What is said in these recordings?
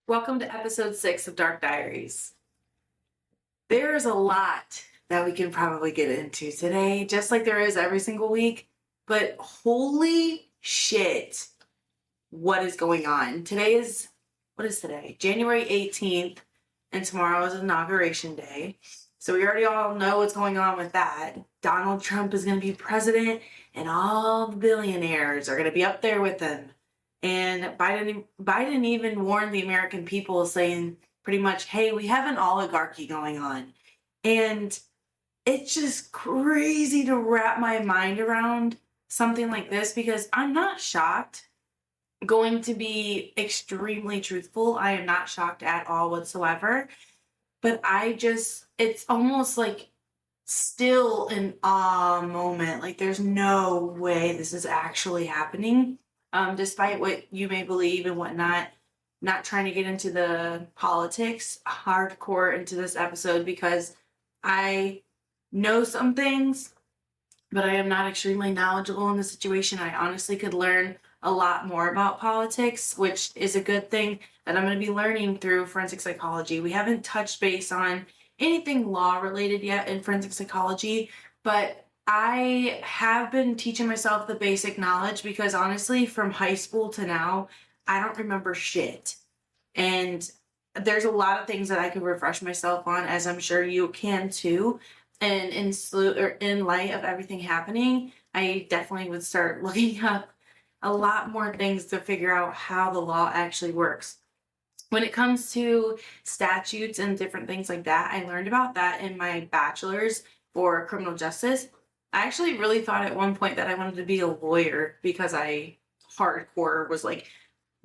Welcome to episode 6 of Dark Diaries. There's a lot that we can probably get into today, just like there is every single week, but holy shit, what is going on? What is today? January 18th, and tomorrow is Inauguration Day. So we already all know what's going on with that. Donald Trump is going to be president, and all the billionaires are going to be up there with him. And Biden even warned the American people, saying pretty much, hey, we have an oligarchy going on. And it's just crazy to wrap my mind around something like this, because I'm not shocked. Going to be extremely truthful, I am not shocked at all whatsoever. But it's almost like still an awe moment. Like, there's no way this is actually happening. Despite what you may believe and whatnot, not trying to get into the politics hardcore into this episode, because I know some things, but I am not extremely knowledgeable in the situation. I honestly could learn a lot more about politics, which is a good thing that I'm going to be learning through forensic psychology. We haven't touched base on anything law related yet in forensic psychology, but I have been teaching myself the basic knowledge, because honestly, from high school to now, I don't remember shit. And there's a lot of things that I could refresh myself on, as I'm sure you can too. And in light of everything happening, I definitely would start looking up a lot more things to figure out how the law actually works. When it comes to statutes and different things like that, I learned about that in my bachelor's for criminal justice. I actually really thought at one point that I wanted to be a lawyer, because I hardcore was like,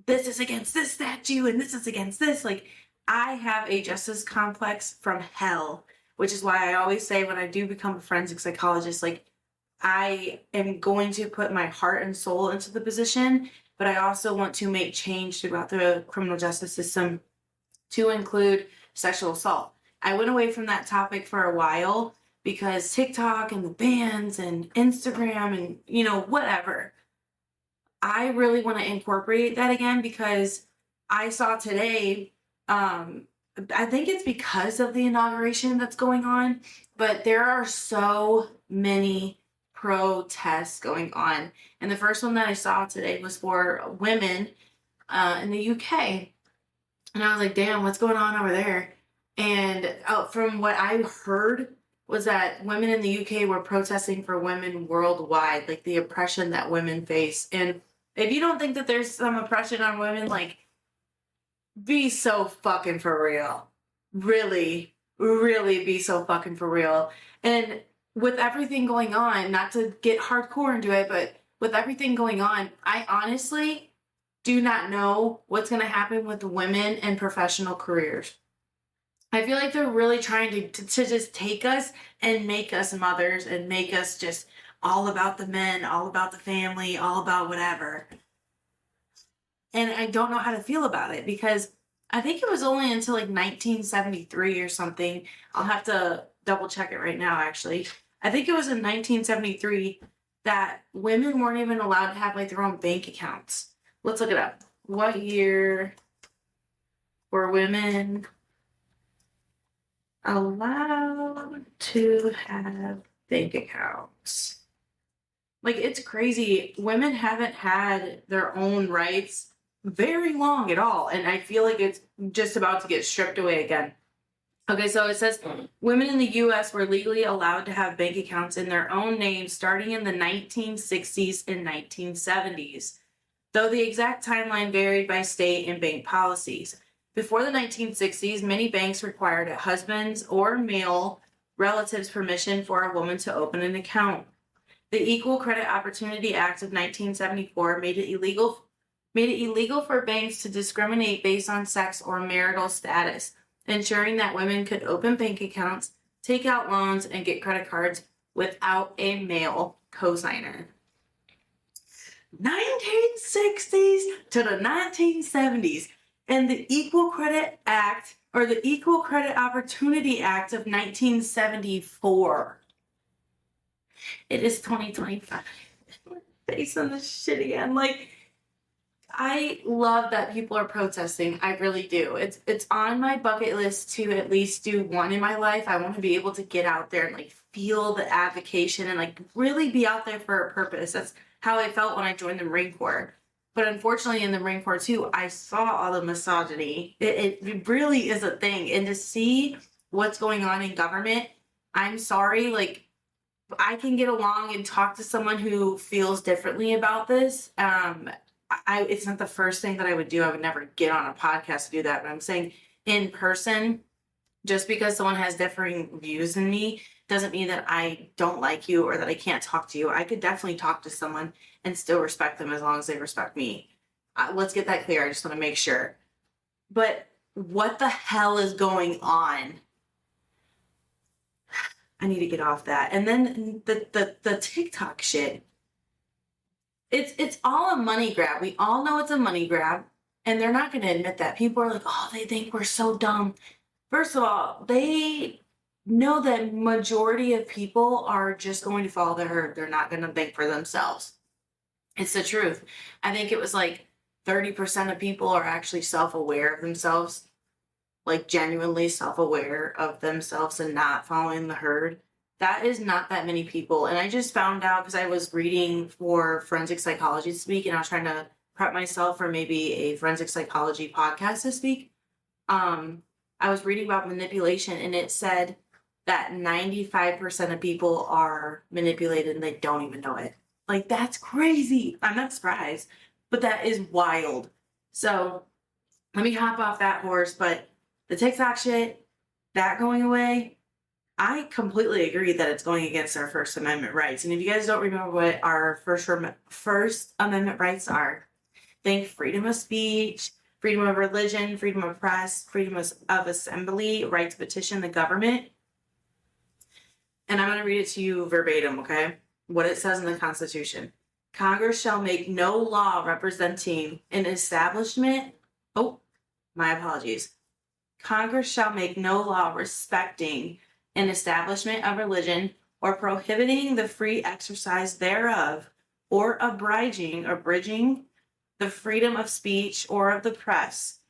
this is against this statute and this is against this. Like, I have a justice complex from hell, which is why I always say when I do become a forensic psychologist, like, I am going to put my heart and soul into the position, but I also want to make change throughout the criminal justice system to include sexual assault. I went away from that topic for a while because TikTok and the bans and Instagram and, whatever. I really want to incorporate that again, because I saw today, I think it's because of the inauguration that's going on, but there are so many protests going on. And the first one that I saw today was for women in the UK. And I was like, damn, what's going on over there? And from what I heard was that women in the UK were protesting for women worldwide, like the oppression that women face. And if you don't think that there's some oppression on women, like, be so fucking for real. Really, really be so fucking for real. And with everything going on, not to get hardcore into it, but with everything going on, I honestly do not know what's going to happen with women in professional careers. I feel like they're really trying to just take us and make us mothers and make us just all about the men, all about the family, all about whatever. And I don't know how to feel about it, because I think it was only until like 1973 or something. I'll have to double check it right now, actually. I think it was in 1973 that women weren't even allowed to have like their own bank accounts. Let's look it up. What year were women allowed to have bank accounts? Like, it's crazy. Women haven't had their own rights very long at all, and I feel like it's just about to get stripped away again. Okay, so it says women in the U.S. were legally allowed to have bank accounts in their own names starting in the 1960s and 1970s, though the exact timeline varied by state and bank policies. Before the 1960s, many banks required a husband's or male relative's permission for a woman to open an account. The Equal Credit Opportunity Act of 1974 made it illegal for banks to discriminate based on sex or marital status, ensuring that women could open bank accounts, take out loans, and get credit cards without a male cosigner. 1960s to the 1970s, and the Equal Credit Act, or the Equal Credit Opportunity Act of 1974. It is 2025. We're facing this shit again. Like, I love that people are protesting. I really do. It's on my bucket list to at least do one in my life. I want to be able to get out there and like feel the advocation and like really be out there for a purpose. That's how I felt when I joined the Marine Corps. But unfortunately in the Marine Corps too, I saw all the misogyny. It really is a thing. And to see what's going on in government, I'm sorry, like I can get along and talk to someone who feels differently about this. It's not the first thing that I would do. I would never get on a podcast to do that. But I'm saying in person, just because someone has differing views than me doesn't mean that I don't like you or that I can't talk to you. I could definitely talk to someone and still respect them as long as they respect me. Let's get that clear. I just want to make sure. But what the hell is going on? I need to get off that. And then the TikTok shit. It's all a money grab. We all know it's a money grab, and they're not going to admit that. People are like, oh, they think we're so dumb. First of all, they know that majority of people are just going to follow the herd. They're not going to think for themselves. It's the truth. I think it was like 30% of people are actually self-aware of themselves, like genuinely self-aware of themselves and not following the herd. That is not that many people. And I just found out because I was reading for forensic psychology this week and I was trying to prep myself for maybe a forensic psychology podcast this week. I was reading about manipulation and it said that 95% of people are manipulated and they don't even know it. Like, that's crazy. I'm not surprised, but that is wild. So let me hop off that horse. But the TikTok shit, that going away, I completely agree that it's going against our First Amendment rights. And if you guys don't remember what our First Amendment rights are, think freedom of speech, freedom of religion, freedom of press, freedom of assembly, right to petition the government. And I'm going to read it to you verbatim, okay? What it says in the Constitution. Congress shall make no law representing an establishment. Oh, my apologies. Congress shall make no law respecting an establishment of religion or prohibiting the free exercise thereof or abridging the freedom of speech or of the press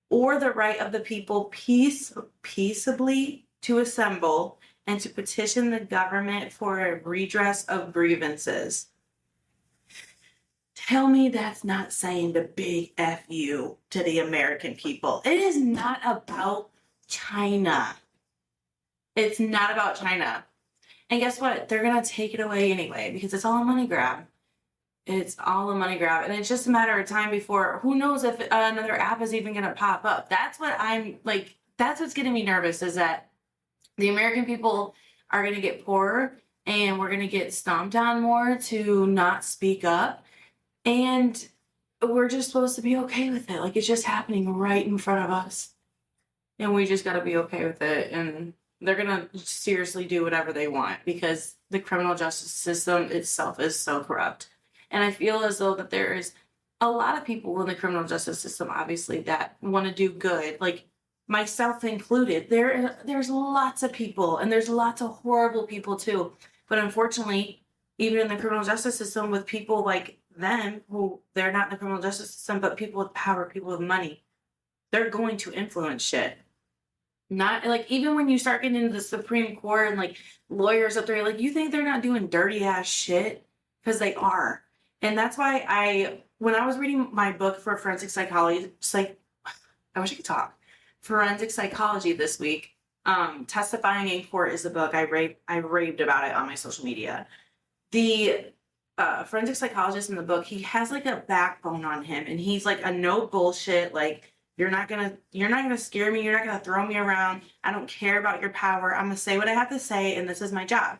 or the right of the people peaceably to assemble and to petition the government for a redress of grievances. Tell me that's not saying the big F you to the American people. It is not about China. It's not about China. And guess what? They're going to take it away anyway because it's all a money grab. It's all a money grab. And it's just a matter of time before, who knows if another app is even going to pop up. That's what I'm like, that's what's getting me nervous is that the American people are going to get poorer and we're going to get stomped on more to not speak up. And we're just supposed to be okay with it. Like, it's just happening right in front of us. And we just got to be okay with it. And they're going to seriously do whatever they want because the criminal justice system itself is so corrupt. And I feel as though that there is a lot of people in the criminal justice system, obviously, that want to do good. Like, myself included. There's lots of people, and there's lots of horrible people too. But unfortunately, even in the criminal justice system, with people like them, who they're not in the criminal justice system, but people with power, people with money, they're going to influence shit. Not like, even when you start getting into the Supreme Court and like lawyers up there, like, you think they're not doing dirty ass shit? Because they are. And that's why when I was reading my book for forensic psychology, I wish I could talk. Forensic psychology this week. Testifying in Court is the book. I raved about it on my social media. The forensic psychologist in the book, he has like a backbone on him, and he's like a no bullshit, like, you're not gonna scare me, you're not gonna throw me around, I don't care about your power, I'm gonna say what I have to say, and this is my job.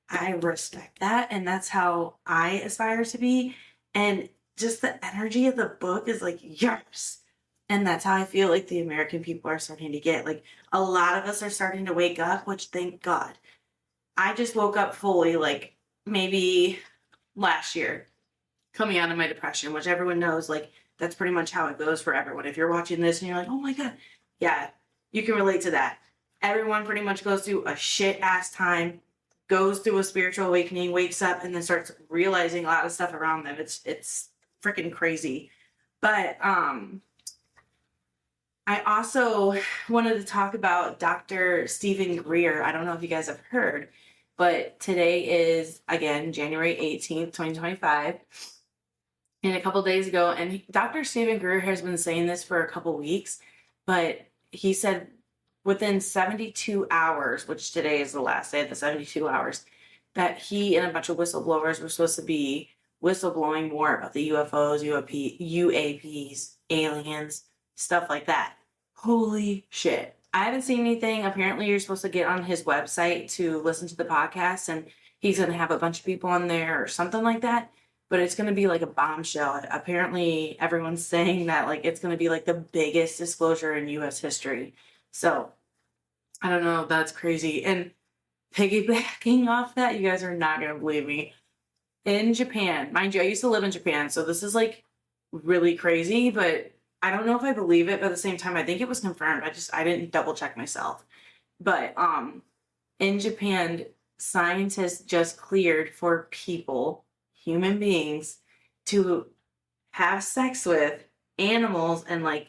I respect that, and that's how I aspire to be. And just the energy of the book is like, yes. And that's how I feel like the American people are starting to get. Like, a lot of us are starting to wake up, which, thank God. I just woke up fully, like, maybe last year, coming out of my depression, which everyone knows, like, that's pretty much how it goes for everyone. If you're watching this and you're like, oh my God, yeah, you can relate to that. Everyone pretty much goes through a shit ass time, goes through a spiritual awakening, wakes up, and then starts realizing a lot of stuff around them. It's freaking crazy. But I also wanted to talk about Dr. Stephen Greer. I don't know if you guys have heard, but today is, again, January 18th, 2025. And a couple days ago, and Dr. Stephen Greer has been saying this for a couple weeks, but he said within 72 hours, which today is the last day of the 72 hours, that he and a bunch of whistleblowers were supposed to be whistleblowing more about the UFOs, UAPs, aliens, stuff like that. Holy shit. I haven't seen anything. Apparently, you're supposed to get on his website to listen to the podcast, and he's going to have a bunch of people on there or something like that. But it's going to be like a bombshell. Apparently, everyone's saying that like it's going to be like the biggest disclosure in U.S. history. So, I don't know. That's crazy. And piggybacking off that, you guys are not going to believe me. In Japan, mind you, I used to live in Japan, so this is like really crazy, but I don't know if I believe it, but at the same time, I think it was confirmed. I didn't double check myself. But in Japan, scientists just cleared for people, human beings, to have sex with animals and like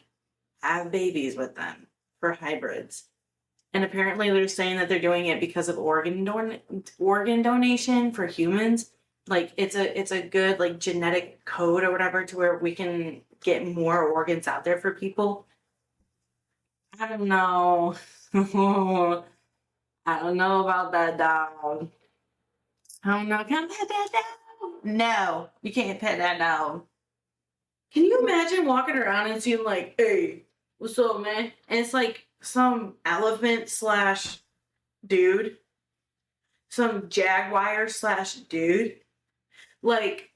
have babies with them for hybrids. And apparently they're saying that they're doing it because of organ donation for humans. Like it's a good like genetic code or whatever to where we can get more organs out there for people. I don't know. I don't know about that dog. I don't know. Can I pet that dog? No, you can't pet that dog. Can you imagine walking around and seeing like, hey, what's up, man? And it's like some elephant slash dude, some jaguar slash dude. Like,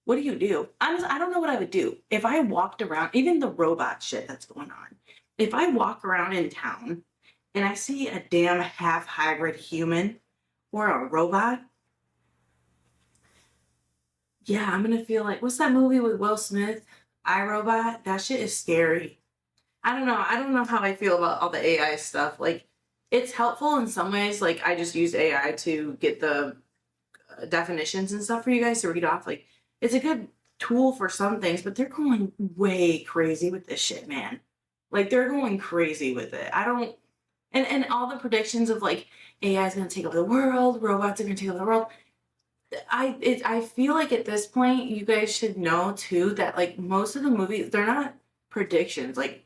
what do you do? Honestly, I don't know what I would do. If I walked around, even the robot shit that's going on, if I walk around in town and I see a damn half hybrid human or a robot, yeah, I'm gonna feel like, what's that movie with Will Smith? iRobot? That shit is scary. I don't know. I don't know how I feel about all the AI stuff. Like, it's helpful in some ways. Like, I just use AI to get the definitions and stuff for you guys to read off. Like, it's a good tool for some things, but they're going way crazy with this shit, man. Like, they're going crazy with it. I don't, and all the predictions of like AI is going to take over the world, robots are going to take over the world. I feel like at this point, you guys should know too that like most of the movies, they're not predictions. Like,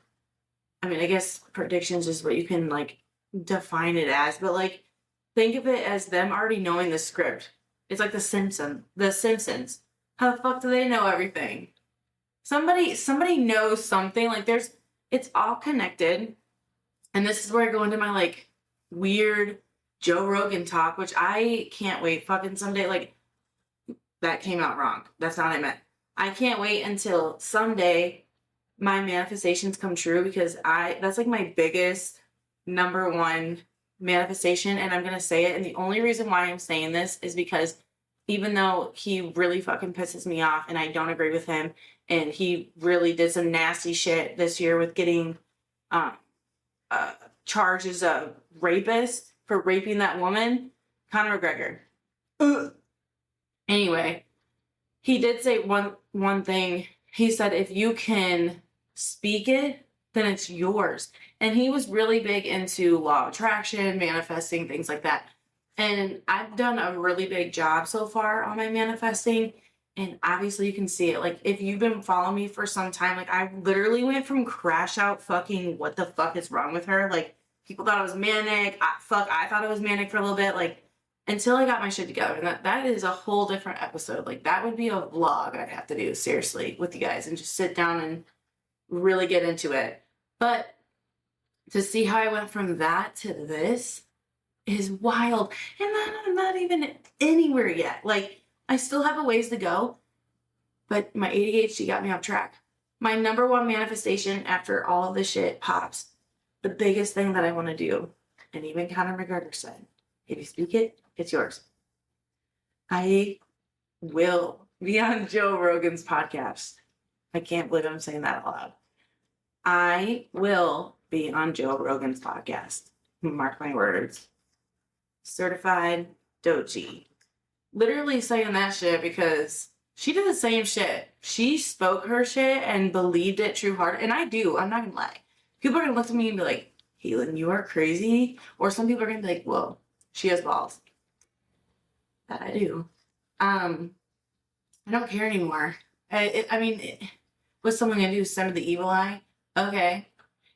I mean, I guess predictions is what you can like define it as, but like think of it as them already knowing the script. It's like The Simpsons. How the fuck do they know everything? Somebody knows something. Like it's all connected. And this is where I go into my like weird Joe Rogan talk, which I can't wait. Fucking someday, like that came out wrong. That's not what I meant. I can't wait until someday my manifestations come true because that's like my biggest number one manifestation, and I'm gonna say it. And the only reason why I'm saying this is because even though he really fucking pisses me off and I don't agree with him, and he really did some nasty shit this year with getting charged as a rapist for raping that woman, Conor McGregor. Ugh. Anyway, he did say one thing. He said, if you can speak it, then it's yours. And he was really big into law of attraction, manifesting, things like that. And I've done a really big job so far on my manifesting. And obviously you can see it. Like, if you've been following me for some time, like I literally went from crash out fucking what the fuck is wrong with her? Like, people thought I was manic. I thought I was manic for a little bit. Like, until I got my shit together. And that is a whole different episode. Like, that would be a vlog I'd have to do, seriously, with you guys and just sit down and really get into it. But to see how I went from that to this is wild. And I'm not even anywhere yet. Like, I still have a ways to go, but my ADHD got me off track. My number one manifestation after all of this shit pops, the biggest thing that I want to do, and even Conor McGregor said, if you speak it, it's yours. I will be on Joe Rogan's podcast. I can't believe I'm saying that out loud. I will be on Joe Rogan's podcast. Mark my words. Certified Dochi. Literally saying that shit because she did the same shit. She spoke her shit and believed it true heart. And I do. I'm not gonna lie. People are gonna look at me and be like, Caitlin, you are crazy. Or some people are gonna be like, whoa, she has balls. That I do. I don't care anymore. What's someone gonna do? Send me the evil eye? Okay.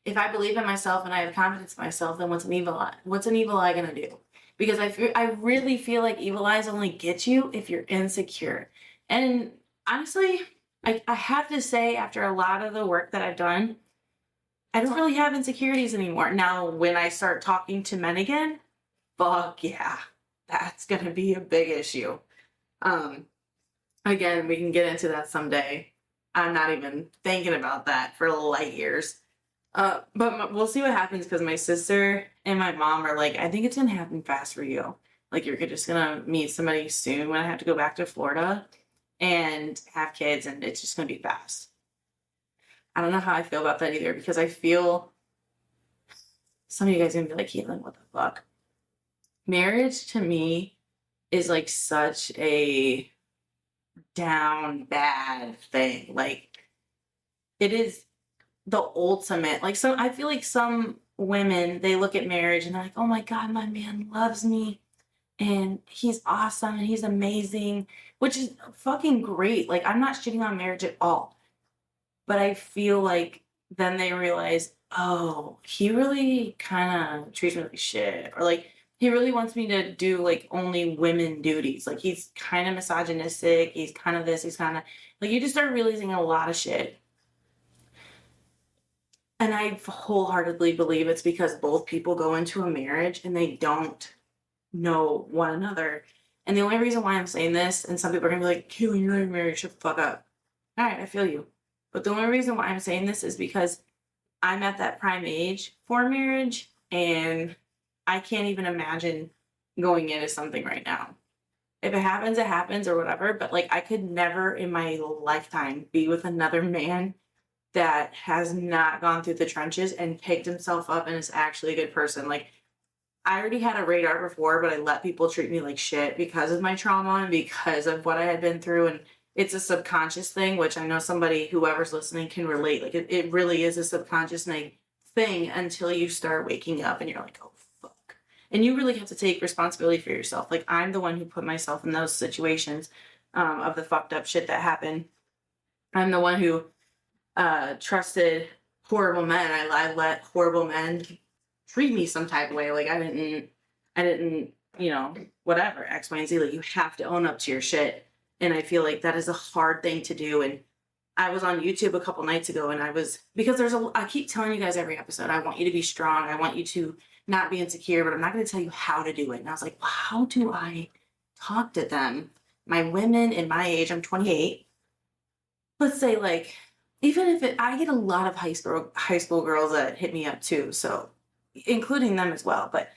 If I believe in myself and I have confidence in myself, then what's an evil eye? What's an evil eye gonna do? Because I really feel like evil eyes only get you if you're insecure. And honestly, I have to say, after a lot of the work that I've done, I don't really have insecurities anymore. Now, when I start talking to men again, fuck yeah, that's gonna be a big issue. Again, we can get into that someday. I'm not even thinking about that for light years. But we'll see what happens, because my sister and my mom are like, I think it's gonna happen fast for you. Like, you're just gonna meet somebody soon when I have to go back to Florida and have kids, and it's just gonna be fast. I don't know how I feel about that either, because I feel some of you guys are gonna be like, Caitlin, what the fuck? Marriage to me is like such a down bad thing. Like, it is the ultimate. Like, I feel like some women, they look at marriage and they're like, oh my God, my man loves me and he's awesome and he's amazing, which is fucking great. Like, I'm not shitting on marriage at all. But I feel like then they realize, oh, he really kind of treats me like shit. Or like, he really wants me to do like only women duties. Like, he's kind of misogynistic. He's kind of this. He's kind of like, you just start realizing a lot of shit. And I wholeheartedly believe it's because both people go into a marriage and they don't know one another. And the only reason why I'm saying this, and some people are going to be like, Caitlin, you're not married, shut the fuck up. All right, I feel you. But the only reason why I'm saying this is because I'm at that prime age for marriage, and I can't even imagine going into something right now. If it happens or whatever. But like, I could never in my lifetime be with another man that has not gone through the trenches and picked himself up and is actually a good person. Like, I already had a radar before, but I let people treat me like shit because of my trauma and because of what I had been through. And it's a subconscious thing, which I know somebody, whoever's listening, can relate. Like, it really is a subconscious thing until you start waking up and you're like, oh, fuck. And you really have to take responsibility for yourself. Like, I'm the one who put myself in those situations of the fucked up shit that happened. I'm the one who trusted horrible men. I let horrible men treat me some type of way. Like, I didn't, whatever, X, Y, and Z. Like, you have to own up to your shit. And I feel like that is a hard thing to do. And I was on YouTube a couple nights ago, and because I keep telling you guys every episode, I want you to be strong. I want you to not be insecure, but I'm not going to tell you how to do it. And I was like, well, how do I talk to them? My women in my age, I'm 28. Let's say, like, even if I get a lot of high school girls that hit me up too. So including them as well. But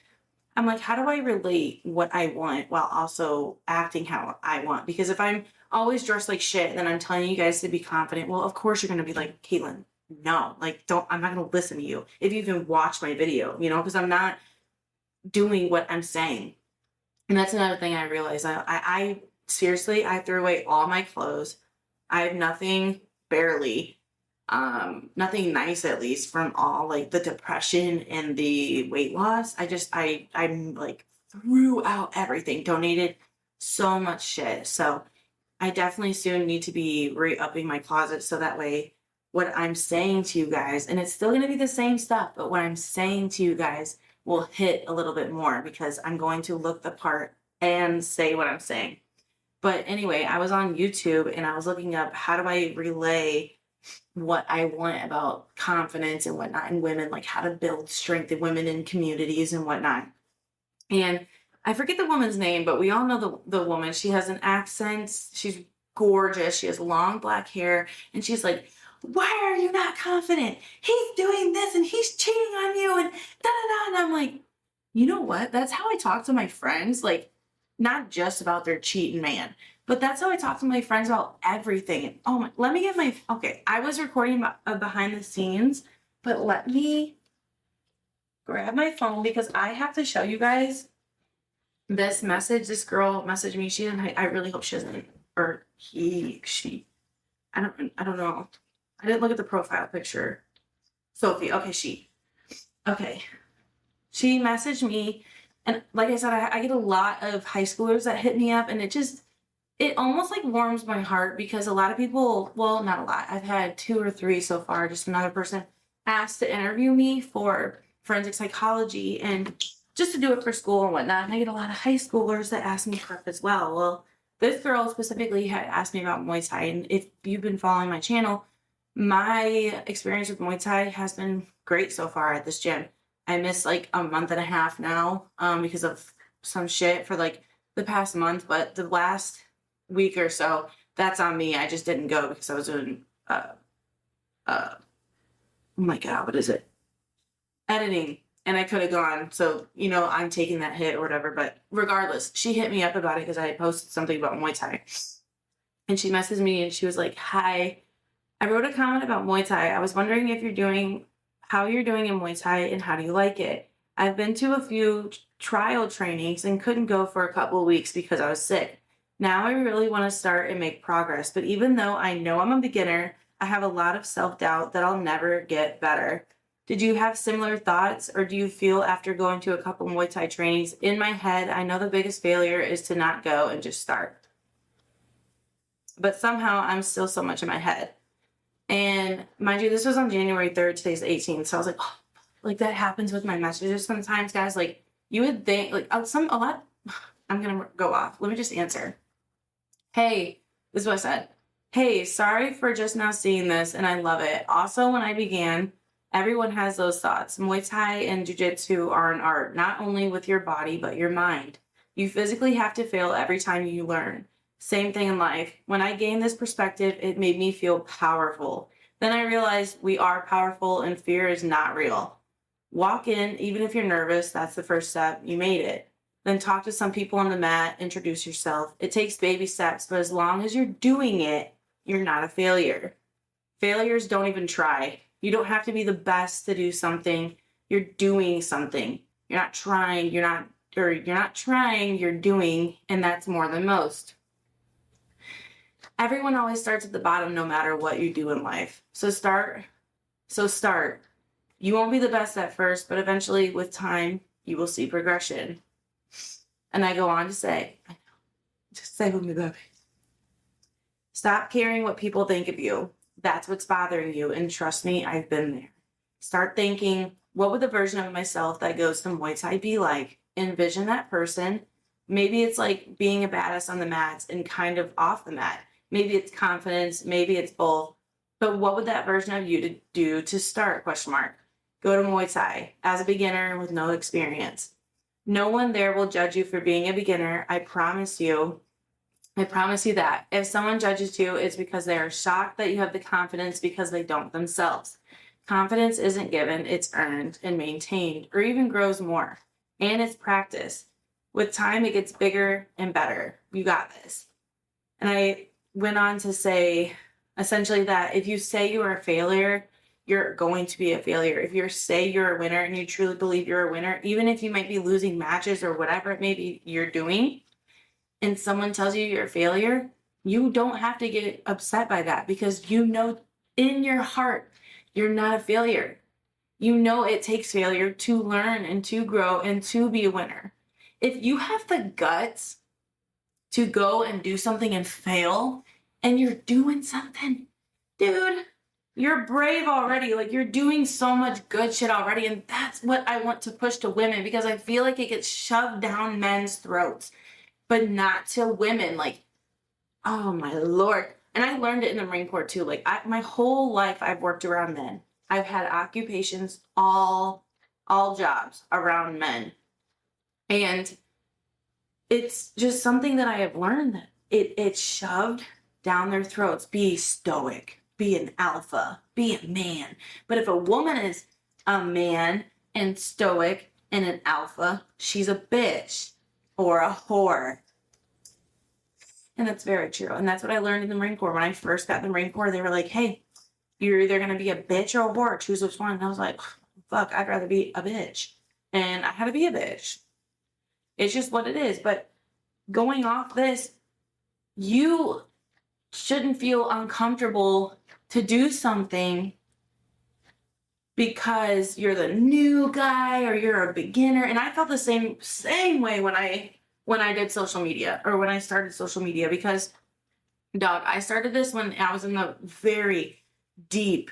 I'm like, how do I relate what I want while also acting how I want? Because if I'm always dressed like shit, then I'm telling you guys to be confident. Well, of course you're going to be like, Caitlin, no, like, I'm not going to listen to you if you even watch my video, because I'm not doing what I'm saying. And that's another thing I realized. I seriously, I threw away all my clothes. I have nothing, barely, nothing nice, at least, from all like the depression and the weight loss. I'm like threw out everything, donated so much shit. So I definitely soon need to be re-upping my closet, so that way what I'm saying to you guys, and it's still going to be the same stuff, but what I'm saying to you guys will hit a little bit more, because I'm going to look the part and say what I'm saying. But anyway, I was on YouTube and I was looking up, how do I relay what I want about confidence and whatnot in women, like how to build strength in women in communities and whatnot. And I forget the woman's name, but we all know the woman. She has an accent. She's gorgeous. She has long black hair. And she's like, why are you not confident? He's doing this and he's cheating on you and da-da-da. And I'm like, you know what? That's how I talk to my friends. Like, not just about their cheating man, but that's how I talk to my friends about everything. Oh my, let me get okay, I was recording behind the scenes, but let me grab my phone, because I have to show you guys this message. This girl messaged me. I really hope she doesn't or he, she. I don't know. I didn't look at the profile picture. Sophie. Okay, she. Okay. She messaged me, and like I said, I get a lot of high schoolers that hit me up, and it almost like warms my heart because a lot of people, well, not a lot. I've had 2 or 3 so far. Just another person asked to interview me for forensic psychology and just to do it for school and whatnot. And I get a lot of high schoolers that ask me prep as well. Well, this girl specifically had asked me about Muay Thai. And if you've been following my channel, my experience with Muay Thai has been great so far at this gym. I missed like a month and a half now because of some shit for like the past month. But the last week or so, that's on me. I just didn't go because I was doing, oh my God, what is it? Editing. And I could have gone. So, I'm taking that hit or whatever. But regardless, she hit me up about it because I had posted something about Muay Thai. And she messaged me and she was like, hi, I wrote a comment about Muay Thai. I was wondering how you're doing in Muay Thai and how do you like it? I've been to a few trial trainings and couldn't go for a couple of weeks because I was sick. Now I really want to start and make progress. But even though I know I'm a beginner, I have a lot of self-doubt that I'll never get better. Did you have similar thoughts, or do you feel after going to a couple Muay Thai trainings, in my head, I know the biggest failure is to not go and just start. But somehow I'm still so much in my head. And mind you, this was on January 3rd, today's 18th. So I was like, oh, like that happens with my messages sometimes, guys. Like you would think, like I'm going to go off. Let me just answer. Hey, this is what I said. Hey, sorry for just now seeing this, and I love it. Also, when I began, everyone has those thoughts. Muay Thai and Jiu-Jitsu are an art, not only with your body, but your mind. You physically have to fail every time you learn. Same thing in life. When I gained this perspective, it made me feel powerful. Then I realized we are powerful and fear is not real. Walk in, even if you're nervous, that's the first step. You made it. Then talk to some people on the mat, introduce yourself. It takes baby steps, but as long as you're doing it, you're not a failure. Failures don't even try. You don't have to be the best to do something. You're doing something. You're not trying, you're doing, and that's more than most. Everyone always starts at the bottom no matter what you do in life. So start. You won't be the best at first, but eventually with time, you will see progression. And I go on to say, just say with me, baby. Stop caring what people think of you. That's what's bothering you. And trust me, I've been there. Start thinking, what would the version of myself that goes to Muay Thai be like? Envision that person. Maybe it's like being a badass on the mats and kind of off the mat. Maybe it's confidence. Maybe it's both. But what would that version of you do to start? ? Go to Muay Thai as a beginner with no experience. No one there will judge you for being a beginner. I promise you that. If someone judges you, it's because they are shocked that you have the confidence because they don't themselves. Confidence isn't given, it's earned and maintained, or even grows more. And it's practice. With time, it gets bigger and better. You got this. And I went on to say, essentially, that if you say you are a failure, you're going to be a failure. If you say you're a winner and you truly believe you're a winner, even if you might be losing matches or whatever it may be you're doing, and someone tells you you're a failure, you don't have to get upset by that because you know in your heart you're not a failure. You know it takes failure to learn and to grow and to be a winner. If you have the guts to go and do something and fail and you're doing something, dude, you're brave already. Like you're doing so much good shit already. And that's what I want to push to women because I feel like it gets shoved down men's throats, but not to women. Like, oh my Lord. And I learned it in the Marine Corps too. Like my whole life I've worked around men. I've had occupations, all jobs around men. And it's just something that I have learned that it's shoved down their throats. Be stoic, be an alpha, be a man. But if a woman is a man and stoic and an alpha, she's a bitch or a whore. And that's very true. And that's what I learned in the Marine Corps. When I first got in the Marine Corps, they were like, hey, you're either going to be a bitch or a whore. Choose which one. And I was like, fuck, I'd rather be a bitch. And I had to be a bitch. It's just what it is. But going off this, you shouldn't feel uncomfortable to do something because you're the new guy or you're a beginner. And I felt the same way when I did social media, or when I started social media, because dog, I started this when I was in the very deep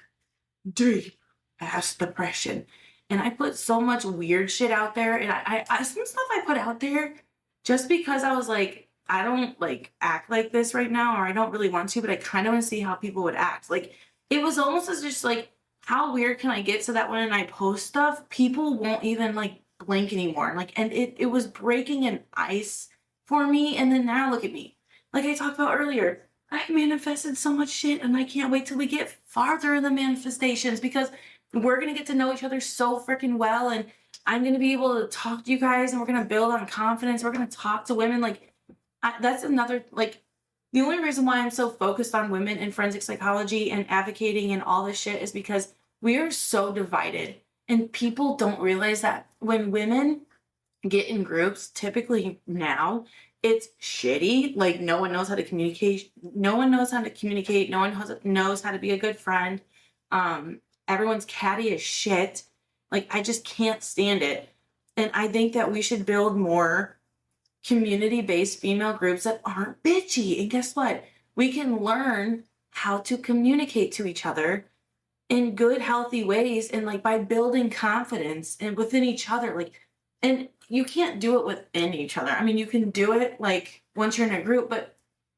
ass depression. And I put so much weird shit out there. And I some stuff I put out there just because I was like, I don't like act like this right now, or I don't really want to, but I kind of want to see how people would act. Like, it was almost as just like, how weird can I get so that when I post stuff, people won't even like blink anymore. Like, and it was breaking an ice for me. And then now look at me. Like I talked about earlier, I've manifested so much shit, and I can't wait till we get farther in the manifestations, because we're going to get to know each other so freaking well. And I'm going to be able to talk to you guys, and we're going to build on confidence. We're going to talk to women. Like, that's another, like, the only reason why I'm so focused on women and forensic psychology and advocating and all this shit is because we are so divided. And people don't realize that when women get in groups, typically now, it's shitty. Like, no one knows how to communicate. No one knows how to communicate. No one knows how to be a good friend. Everyone's catty as shit. Like, I just can't stand it. And I think that we should build more community-based female groups that aren't bitchy. And guess what? We can learn how to communicate to each other in good, healthy ways, and like by building confidence and within each other. Like, and you can't do it within each other. I mean, you can do it like once you're in a group, but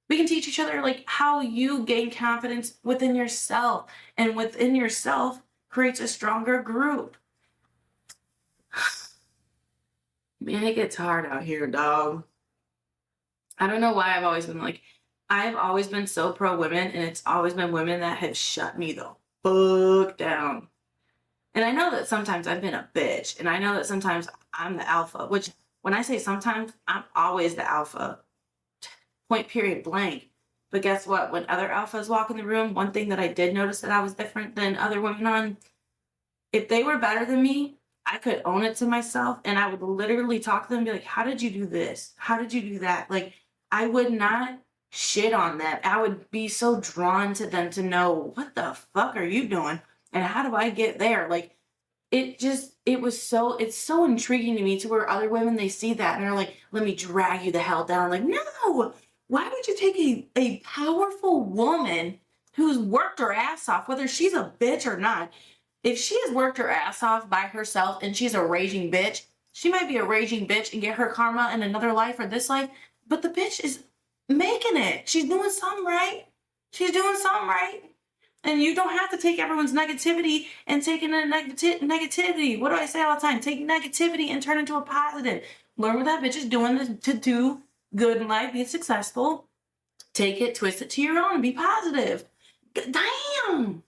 we can teach each other like how you gain confidence within yourself, and within yourself creates a stronger group. Man, it gets hard out here, dog. I don't know why I've always been so pro women, and it's always been women that have shut me the fuck down. And I know that sometimes I've been a bitch, and I know that sometimes I'm the alpha, which when I say sometimes, I'm always the alpha. Point, period, blank. But guess what? When other alphas walk in the room, one thing that I did notice that I was different than other women on, if they were better than me, I could own it to myself, and I would literally talk to them and be like, how did you do this? How did you do that? Like, I would not shit on them. I would be so drawn to them to know, what the fuck are you doing? And how do I get there? Like, it's so intriguing to me, to where other women, they see that and they're like, let me drag you the hell down. Like, no, why would you take a powerful woman who's worked her ass off, whether she's a bitch or not? If she has worked her ass off by herself and she's a raging bitch, she might be a raging bitch and get her karma in another life or this life, but the bitch is making it. She's doing something right. She's doing something right. And you don't have to take everyone's negativity and take it into negativity. What do I say all the time? Take negativity and turn it into a positive. Learn what that bitch is doing to do good in life, be successful. Take it, twist it to your own, and be positive. Damn.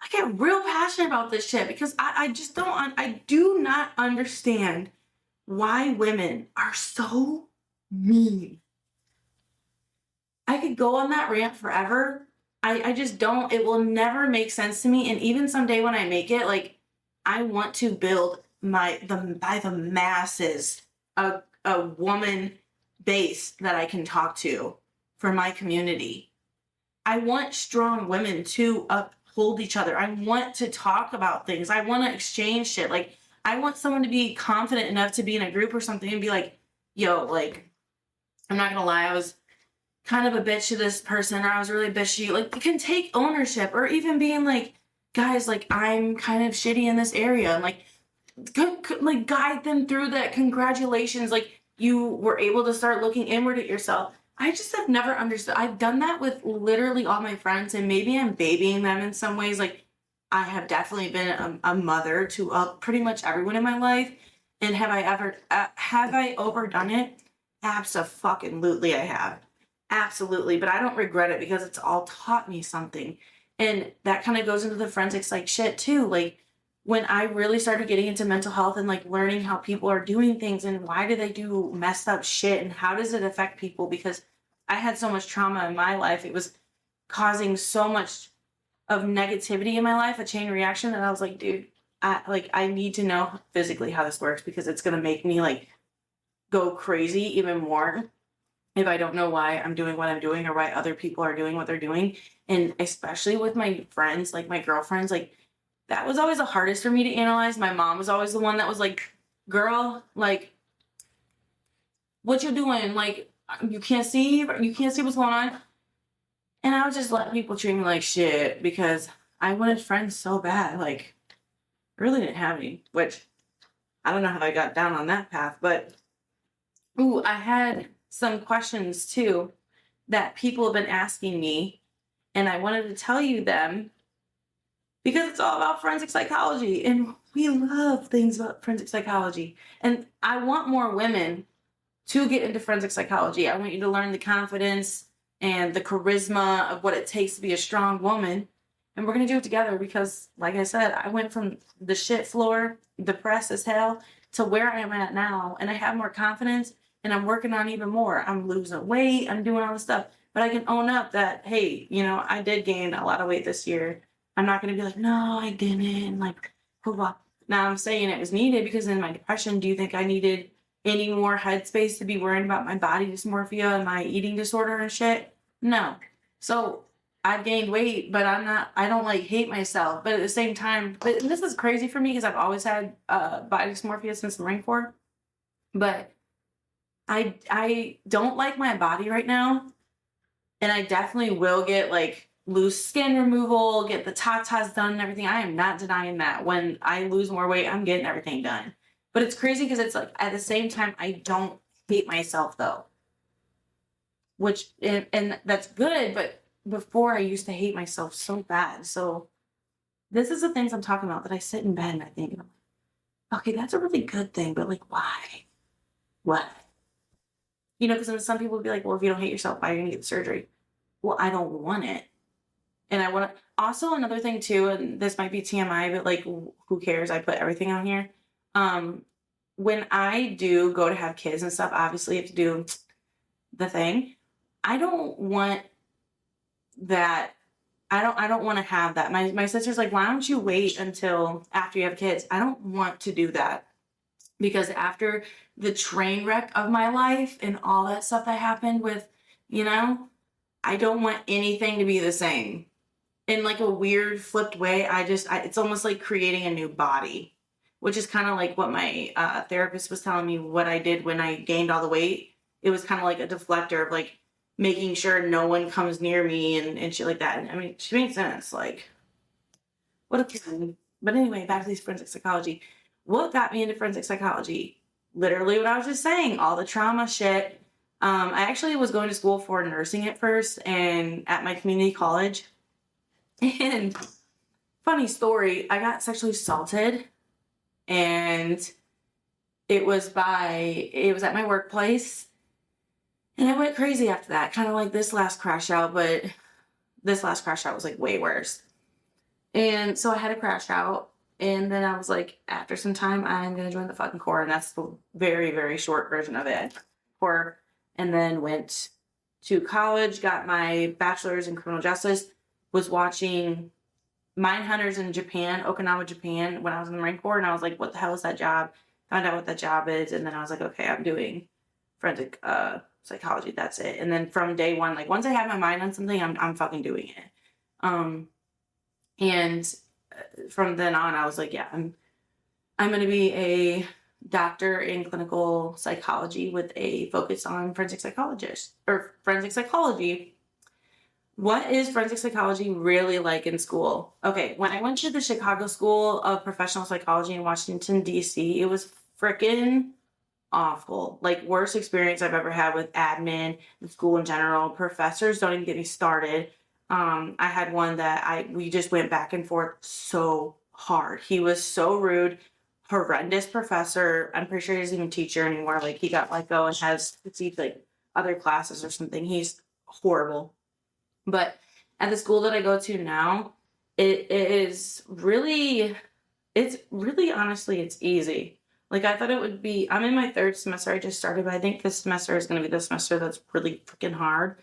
I get real passionate about this shit because I do not understand why women are so mean. I could go on that rant forever. I just don't, it will never make sense to me. And even someday when I make it, like, I want to build by the masses, a woman base that I can talk to for my community. I want strong women to uphold each other. I want to talk about things. I want to exchange shit. Like, I want someone to be confident enough to be in a group or something and be like, yo, like, I'm not gonna lie, I was kind of a bitch to this person, or I was really bitchy. Like, you can take ownership, or even being like, guys, like, I'm kind of shitty in this area, and like guide them through that. Congratulations, like, you were able to start looking inward at yourself. I just have never understood. I've done that with literally all my friends, and maybe I'm babying them in some ways. Like, I have definitely been a mother to pretty much everyone in my life. And have I overdone it? Abso-fucking-lutely I have. Absolutely. But I don't regret it, because it's all taught me something. And that kind of goes into the forensic psych shit too. Like, when I really started getting into mental health and like learning how people are doing things and why do they do messed up shit and how does it affect people, because I had so much trauma in my life. It was causing so much of negativity in my life, a chain reaction, that I was like, dude, I need to know physically how this works, because it's going to make me like go crazy even more. if I don't know why I'm doing what I'm doing or why other people are doing what they're doing. And especially with my friends, like my girlfriends, like that was always the hardest for me to analyze. My mom was always the one that was like, girl, like, what you doing? Like, you can't see what's going on. And I would just let people treat me like shit because I wanted friends so bad. Like, I really didn't have any, which I don't know how I got down on that path, but ooh, I had some questions too that people have been asking me, and I wanted to tell you them because it's all about forensic psychology, and we love things about forensic psychology. And I want more women to get into forensic psychology. I want you to learn the confidence and the charisma of what it takes to be a strong woman. And we're going to do it together because, like I said, I went from the shit floor, depressed as hell, to where I am at now. And I have more confidence and I'm working on even more. I'm losing weight. I'm doing all this stuff. But I can own up that, hey, I did gain a lot of weight this year. I'm not going to be like, no, I didn't. Like, blah, blah. Now I'm saying it was needed because in my depression, do you think I needed any more headspace to be worrying about my body dysmorphia and my eating disorder and shit? No. So I've gained weight, but I don't like hate myself. But at the same time, but this is crazy for me because I've always had body dysmorphia since the Marine Corps. But I don't like my body right now. And I definitely will get like loose skin removal, get the tatas done and everything. I am not denying that. When I lose more weight, I'm getting everything done. But it's crazy because it's like at the same time, I don't hate myself though. Which, and that's good, but before I used to hate myself so bad. So this is the things I'm talking about that I sit in bed and I think, okay, that's a really good thing, but like, why? What? Because some people would be like, well, if you don't hate yourself, why are you going to get the surgery? Well, I don't want it. And I want to, also another thing too, and this might be TMI, but like, who cares? I put everything on here. When I do go to have kids and stuff, obviously you have to do the thing. I don't want that. I don't want to have that. My sister's like, why don't you wait until after you have kids? I don't want to do that because after the train wreck of my life and all that stuff that happened with, I don't want anything to be the same. In like a weird flipped way, it's almost like creating a new body, which is kind of like what my therapist was telling me what I did when I gained all the weight. It was kind of like a deflector of like making sure no one comes near me and shit like that. And I mean, she makes sense. Like, what a thing. But anyway, back to these forensic psychology. What got me into forensic psychology? Literally what I was just saying, all the trauma shit. I actually was going to school for nursing at first and at my community college. And funny story, I got sexually assaulted and it was at my workplace. And I went crazy after that, kind of like this last crash out, but this last crash out was like way worse. And so I had a crash out. And then I was like, after some time, I'm going to join the fucking Corps. And that's the very, very short version of it. Corps. And then went to college, got my bachelor's in criminal justice, was watching mine hunters in Japan, Okinawa, Japan, when I was in the Marine Corps. And I was like, what the hell is that job? Found out what that job is. And then I was like, okay, I'm doing forensic psychology. That's it. And then from day one, like once I have my mind on something, I'm fucking doing it. And from then on, I was like, yeah, I'm going to be a doctor in clinical psychology with a focus on forensic psychology. What is forensic psychology really like in school? Okay, when I went to the Chicago School of Professional Psychology in Washington, D.C., it was freaking awful. Like, worst experience I've ever had with admin, the school in general. Professors, don't even get me started. I had one that we just went back and forth so hard. He was so rude, horrendous professor. I'm pretty sure he doesn't even teach here anymore. Like, he got let go and has to teach like other classes or something. He's horrible. But at the school that I go to now, it's really honestly, it's easy. Like, I thought it would be, I'm in my third semester. I just started, but I think this semester is going to be the semester that's really freaking hard.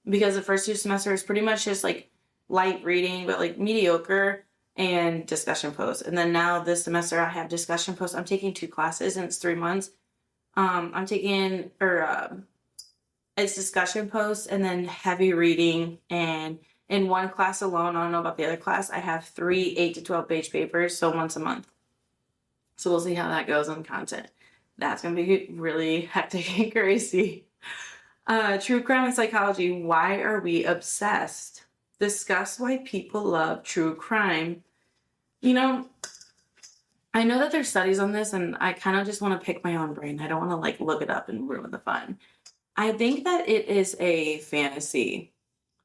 Because the first two semesters pretty much just like light reading, but like mediocre, and discussion posts. And then now this semester I have discussion posts. I'm taking 2 classes and it's 3 months. I'm taking, it's discussion posts and then heavy reading. And in one class alone, I don't know about the other class, I have 3 8 to 12 page papers, so once a month. So we'll see how that goes on content. That's going to be really hectic and crazy. True crime and psychology. Why are we obsessed? Discuss why people love true crime. You know, I know that there's studies on this, and I kind of just want to pick my own brain. I don't want to like look it up and ruin the fun. I think that it is a fantasy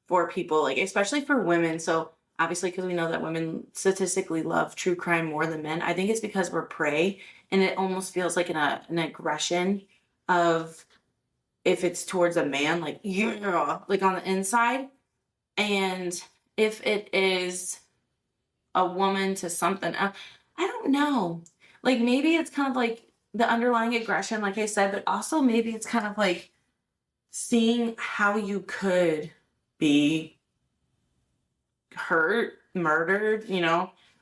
for people, like especially for women. So obviously, because we know that women statistically love true crime more than men, I think it's because we're prey, and it almost feels like an aggression of if it's towards a man, like yeah, like on the inside, and if it is a woman to something else, I don't know. Like maybe it's kind of like the underlying aggression, like I said, but also maybe it's kind of like seeing how you could be hurt, murdered,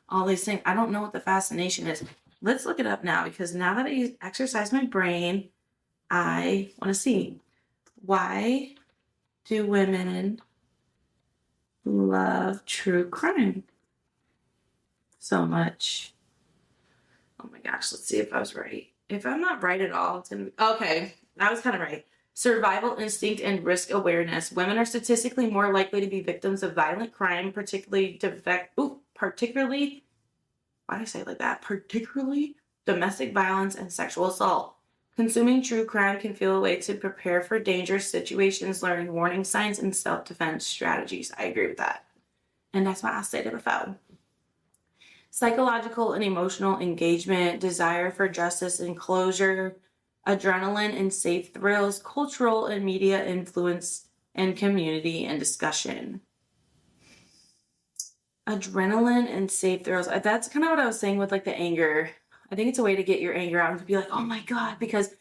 all these things. I don't know what the fascination is. Let's look it up now, because now that I exercise my brain, I want to see, why do women love true crime so much? Oh my gosh, let's see if I was right. If I'm not right at all, it's gonna be okay. I was kind of right. Survival instinct and risk awareness. Women are statistically more likely to be victims of violent crime, particularly why do I say it like that? Particularly domestic violence and sexual assault. Consuming true crime can feel a way to prepare for dangerous situations, learning warning signs and self-defense strategies. I agree with that. And that's why I said it before. Psychological and emotional engagement, desire for justice and closure, adrenaline and safe thrills, cultural and media influence, and community and discussion. Adrenaline and safe thrills. That's kind of what I was saying with like the anger. I think it's a way to get your anger out and to be like, oh my God, because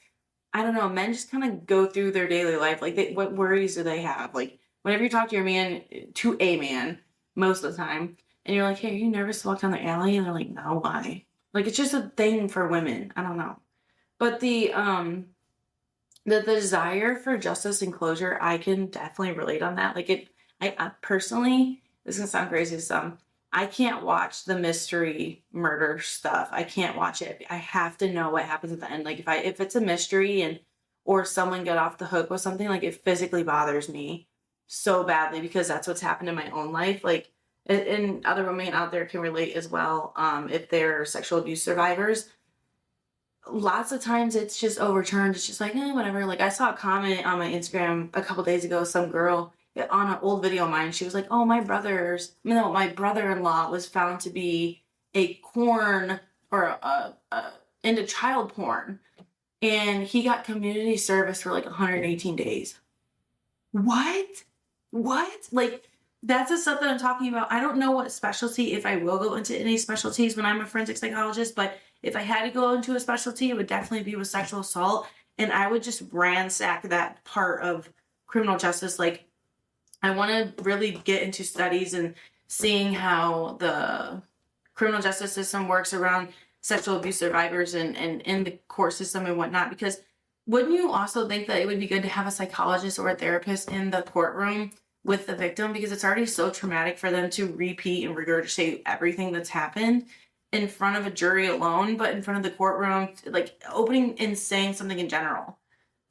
I don't know, men just kind of go through their daily life. Like what worries do they have? Like whenever you talk to a man, most of the time, and you're like, hey, are you nervous to walk down the alley? And they're like, no, why? Like it's just a thing for women. I don't know. But the desire for justice and closure, I can definitely relate on that. Like I personally, this is gonna sound crazy to some, I can't watch the mystery murder stuff. I can't watch it. I have to know what happens at the end. Like if it's a mystery or someone got off the hook with something, like it physically bothers me so badly, because that's what's happened in my own life. Like and other women out there can relate as well, if they're sexual abuse survivors. Lots of times it's just overturned. It's just like, whatever. Like I saw a comment on my Instagram a couple days ago, some girl on an old video of mine, she was like, oh, my brother-in-law was found to be a corn or into child porn, and he got community service for like 118 days. What? Like, that's the stuff that I'm talking about. I don't know what specialty, if I will go into any specialties when I'm a forensic psychologist, but if I had to go into a specialty, it would definitely be with sexual assault. And I would just ransack that part of criminal justice. Like, I want to really get into studies and seeing how the criminal justice system works around sexual abuse survivors and in the court system and whatnot. Because wouldn't you also think that it would be good to have a psychologist or a therapist in the courtroom with the victim, because it's already so traumatic for them to repeat and regurgitate everything that's happened in front of a jury alone, but in front of the courtroom, like opening and saying something in general.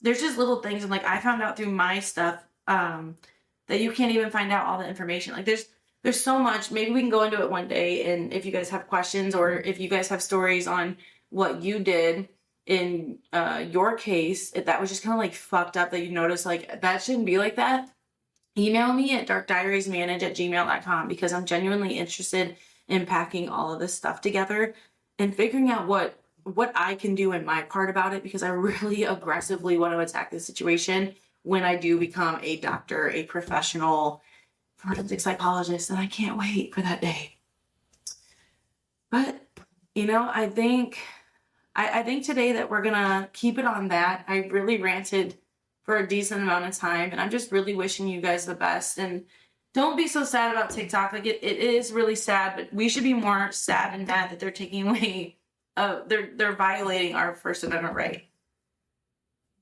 There's just little things, and like I found out through my stuff that you can't even find out all the information. Like there's so much. Maybe we can go into it one day, and if you guys have questions or if you guys have stories on what you did in your case, if that was just kind of like fucked up that you noticed like that shouldn't be like that, email me at darkdiariesmanage@gmail.com, because I'm genuinely interested in packing all of this stuff together and figuring out what I can do in my part about it, because I really aggressively want to attack this situation when I do become a doctor, a professional forensic psychologist, and I can't wait for that day. But I think today that we're gonna keep it on that. I really ranted for a decent amount of time, and I'm just really wishing you guys the best. And don't be so sad about TikTok. Like it is really sad, but we should be more sad and mad that they're taking away, they're violating our First Amendment right.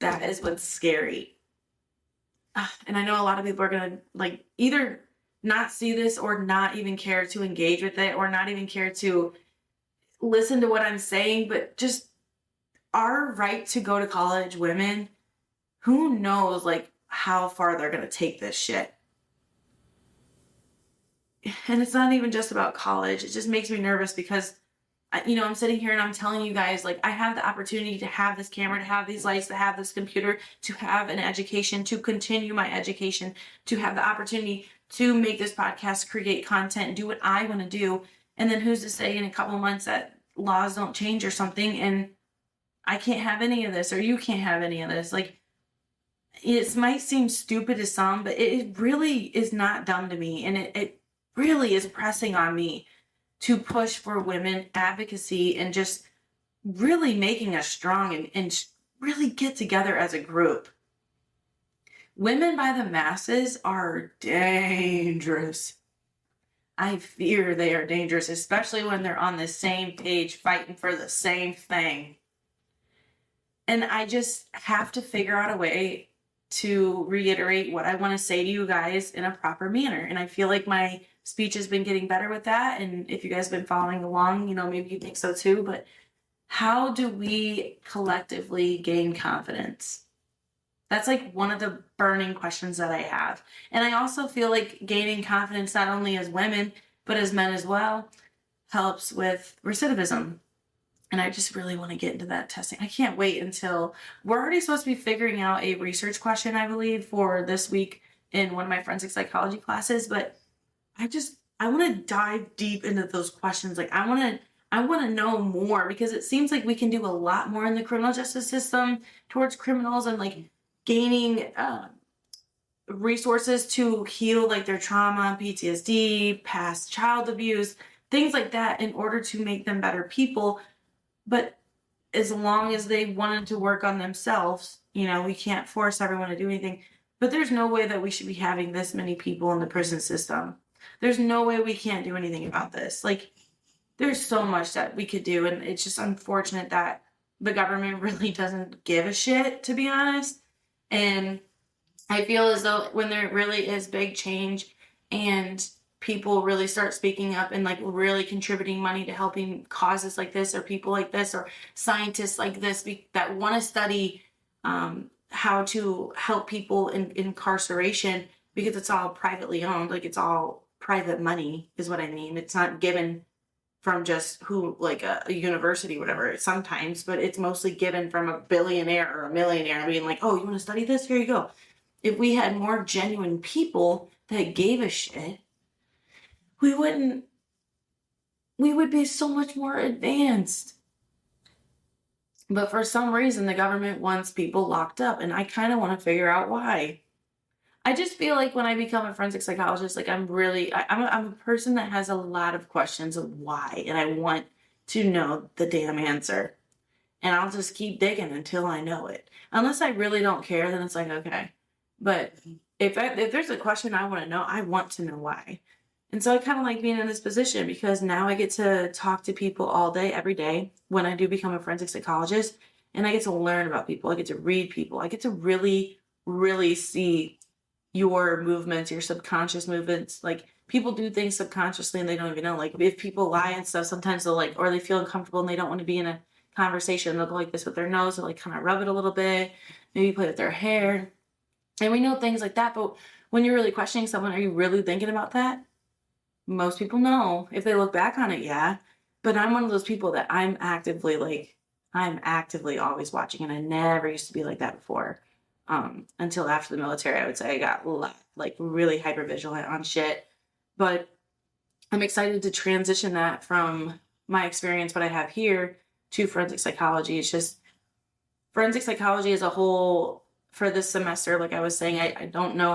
That is what's scary. and I know a lot of people are going to like either not see this or not even care to engage with it or not even care to listen to what I'm saying, but just our right to go to college women, who knows like how far they're going to take this shit. And it's not even just about college. It just makes me nervous because I'm sitting here and I'm telling you guys, like, I have the opportunity to have this camera, to have these lights, to have this computer, to have an education, to continue my education, to have the opportunity to make this podcast, create content, do what I want to do. And then who's to say in a couple months that laws don't change or something and I can't have any of this or you can't have any of this. Like, it might seem stupid to some, but it really is not dumb to me. And it really is pressing on me to push for women advocacy and just really making us strong and really get together as a group. Women by the masses are dangerous. I fear they are dangerous, especially when they're on the same page fighting for the same thing. And I just have to figure out a way to reiterate what I want to say to you guys in a proper manner. And I feel like my speech has been getting better with that. And if you guys have been following along, maybe you think so too. But how do we collectively gain confidence? That's like one of the burning questions that I have. And I also feel like gaining confidence, not only as women, but as men as well, helps with recidivism. And I just really want to get into that testing. I can't wait until we're already supposed to be figuring out a research question, I believe, for this week in one of my forensic psychology classes. But I want to dive deep into those questions. Like I want to know more because it seems like we can do a lot more in the criminal justice system towards criminals and like gaining resources to heal like their trauma, PTSD, past child abuse, things like that in order to make them better people. But as long as they wanted to work on themselves, we can't force everyone to do anything. But there's no way that we should be having this many people in the prison system. There's no way we can't do anything about this. Like, there's so much that we could do. And it's just unfortunate that the government really doesn't give a shit, to be honest. And I feel as though when there really is big change and people really start speaking up and like really contributing money to helping causes like this or people like this or scientists like this that want to study how to help people in incarceration because it's all privately owned, like it's all private money is what I mean. It's not given from just who like a university, whatever, sometimes, but it's mostly given from a billionaire or a millionaire being like, oh, you want to study this? Here you go. If we had more genuine people that gave a shit, we would be so much more advanced. But for some reason, the government wants people locked up, and I kind of want to figure out why. I just feel like when I become a forensic psychologist, like I'm a person that has a lot of questions of why, and I want to know the damn answer. And I'll just keep digging until I know it. Unless I really don't care, then it's like, okay. But if there's a question I want to know, I want to know why. And so I kind of like being in this position because now I get to talk to people all day, every day when I do become a forensic psychologist. And I get to learn about people. I get to read people. I get to really, really see your movements, your subconscious movements. Like people do things subconsciously and they don't even know. Like if people lie and stuff, sometimes they'll like, or they feel uncomfortable and they don't want to be in a conversation. They'll go like this with their nose or like kind of rub it a little bit, maybe play with their hair. And we know things like that. But when you're really questioning someone, are you really thinking about that? Most people know. If they look back on it, yeah. But I'm one of those people that I'm actively always watching. And I never used to be like that before. Until after the military, I would say I got like really hyper vigilant on shit. But I'm excited to transition that from my experience, what I have here, to forensic psychology. It's just forensic psychology as a whole for this semester. Like I was saying, I don't know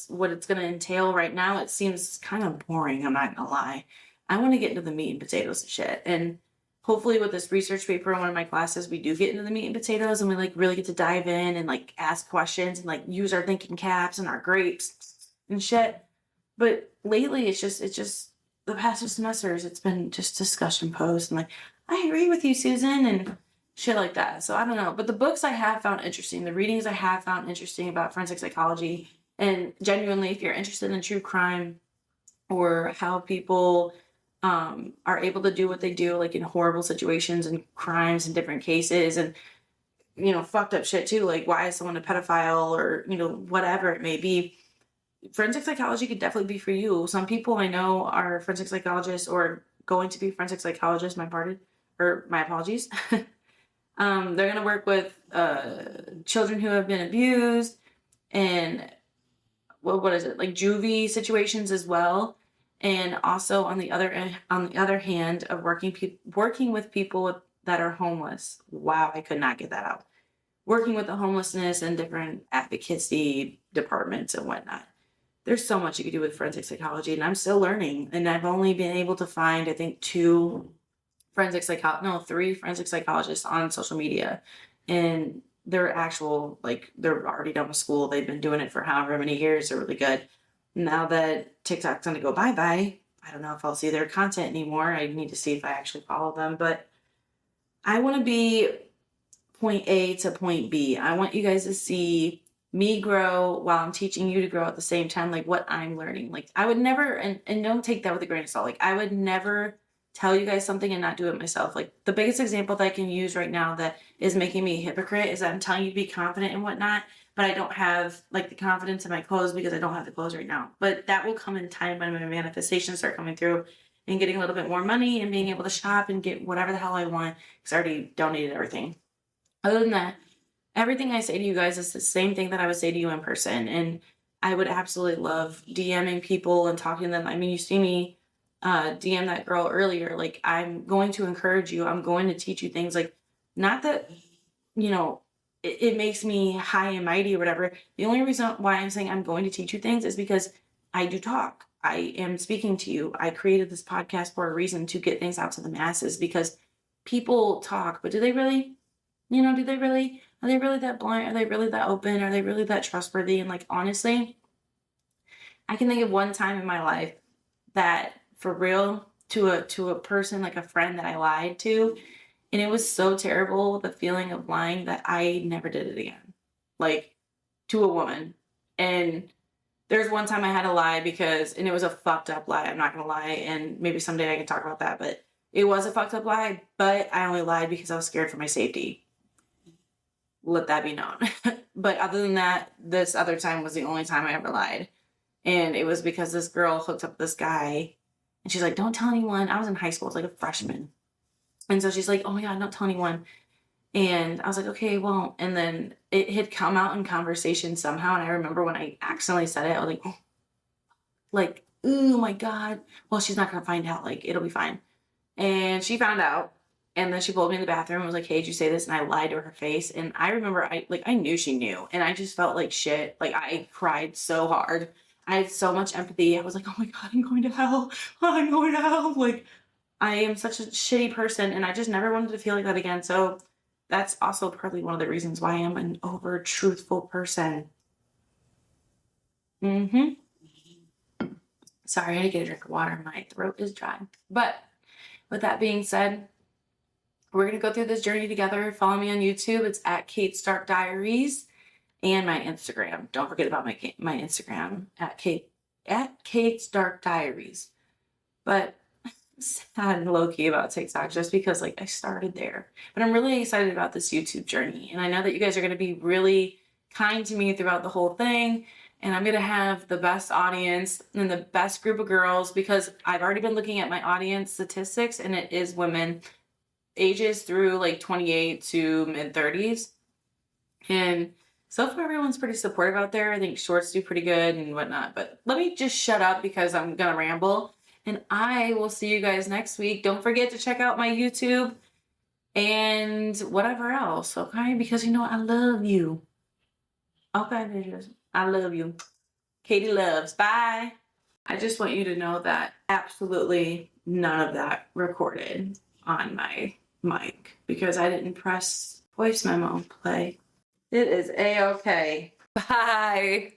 what it's going to entail right now. It seems kind of boring. I'm not going to lie. I want to get into the meat and potatoes of shit. And hopefully with this research paper in one of my classes, we do get into the meat and potatoes and we like really get to dive in and like ask questions and like use our thinking caps and our grapes and shit. But lately it's just the past 2 semesters, it's been just discussion posts and like, I agree with you, Susan, and shit like that. So I don't know. But the books I have found interesting, the readings I have found interesting about forensic psychology And genuinely, if you're interested in true crime or how people are able to do what they do, like in horrible situations and crimes and different cases and, fucked up shit too, like why is someone a pedophile or, whatever it may be, forensic psychology could definitely be for you. Some people I know are forensic psychologists or going to be forensic psychologists, my apologies. They're going to work with children who have been abused and what is it, like juvie situations as well. And also on the other hand of working with people that are homeless. Wow, I could not get that out. Working with the homelessness and different advocacy departments and whatnot. There's so much you can do with forensic psychology, and I'm still learning. And I've only been able to find, I think, 3 forensic psychologists on social media. And they're actual, like, they're already done with school. They've been doing it for however many years. They're really good. Now that TikTok's going to go bye-bye, I don't know if I'll see their content anymore. I need to see if I actually follow them. But I want to be point A to point B. I want you guys to see me grow while I'm teaching you to grow at the same time, like what I'm learning. Like I would never, and don't take that with a grain of salt. Like I would never tell you guys something and not do it myself. Like the biggest example that I can use right now that is making me a hypocrite is that I'm telling you to be confident and whatnot, but I don't have like the confidence in my clothes because I don't have the clothes right now. But that will come in time when my manifestations start coming through and getting a little bit more money and being able to shop and get whatever the hell I want because I already donated everything. Other than that, everything I say to you guys is the same thing that I would say to you in person. And I would absolutely love DMing people and talking to them. I mean, you see me DM that girl earlier. Like, I'm going to encourage you. I'm going to teach you things. Like, not that, it makes me high and mighty or whatever. The only reason why I'm saying I'm going to teach you things is because I do talk. I am speaking to you. I created this podcast for a reason, to get things out to the masses, because people talk, but do they really? Are they really that blind? Are they really that open? Are they really that trustworthy? And like, honestly, I can think of one time in my life that for real to a person, like a friend that I lied to. And it was so terrible, the feeling of lying, that I never did it again. Like to a woman. And there's one time I had to lie and it was a fucked up lie. I'm not going to lie. And maybe someday I can talk about that, but it was a fucked up lie, but I only lied because I was scared for my safety. Let that be known. But other than that, this other time was the only time I ever lied. And it was because this girl hooked up with this guy. And she's like, don't tell anyone. I was in high school. I was like a freshman. And so she's like, oh my God, don't tell anyone. And I was like, okay, well. And then it had come out in conversation somehow. And I remember when I accidentally said it, I was like, oh my God. Well, she's not going to find out. Like, it'll be fine. And she found out. And then she pulled me in the bathroom and was like, hey, did you say this? And I lied to her face. And I remember I knew she knew. And I just felt like shit. Like I cried so hard. I had so much empathy. I was like, oh my God, I'm going to hell. I'm going to hell. Like I am such a shitty person. And I just never wanted to feel like that again. So that's also probably one of the reasons why I am an over truthful person. Sorry, I had to get a drink of water. My throat is dry. But with that being said, we're going to go through this journey together. Follow me on YouTube. It's at Kate's Dark Diaries, and my Instagram. Don't forget about my Instagram at Kate's Dark Diaries. But I'm sad and low-key about TikTok just because I started there. But I'm really excited about this YouTube journey. And I know that you guys are going to be really kind to me throughout the whole thing. And I'm going to have the best audience and the best group of girls, because I've already been looking at my audience statistics, and it is women ages through 28 to mid 30s. And so far everyone's pretty supportive out there. I think shorts do pretty good and whatnot. But let me just shut up because I'm going to ramble. And I will see you guys next week. Don't forget to check out my YouTube and whatever else, okay? Because I love you. Okay, bitches. I love you. Katie loves. Bye. I just want you to know that absolutely none of that recorded on my mic because I didn't press voice memo play. It is A-okay. Bye.